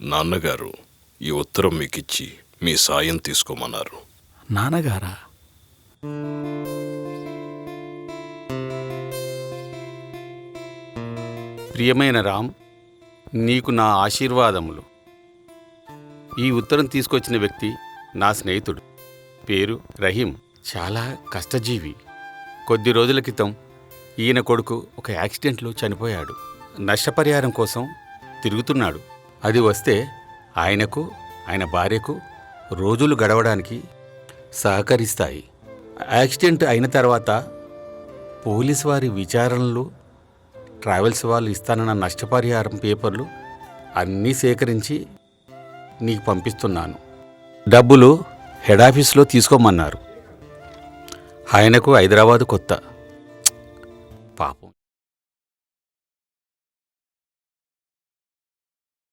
నాన్నగారు ఈ ఉత్తరం మీకిచ్చి మీ సాయం తీసుకోమన్నారు. నాన్నగారా? ప్రియమైన రామ్, నీకు నా ఆశీర్వాదములు. ఈ ఉత్తరం తీసుకొచ్చిన వ్యక్తి నా స్నేహితుడు. పేరు రహీం. చాలా కష్టజీవి. కొద్ది రోజుల క్రితం ఈయన కొడుకు ఒక యాక్సిడెంట్లో చనిపోయాడు. నష్టపరిహారం కోసం తిరుగుతున్నాడు. అది వస్తే ఆయనకు, ఆయన భార్యకు రోజులు గడవడానికి సహకరిస్తాయి. యాక్సిడెంట్ అయిన తర్వాత పోలీసు వారి విచారణలు, ట్రావెల్స్ వాళ్ళు ఇస్తానన్న నష్టపరిహారం పేపర్లు అన్నీ సేకరించి నీకు పంపిస్తున్నాను. డబ్బులు హెడ్ ఆఫీస్లో తీసుకోమన్నారు. ఆయనకు హైదరాబాదు కొత్త.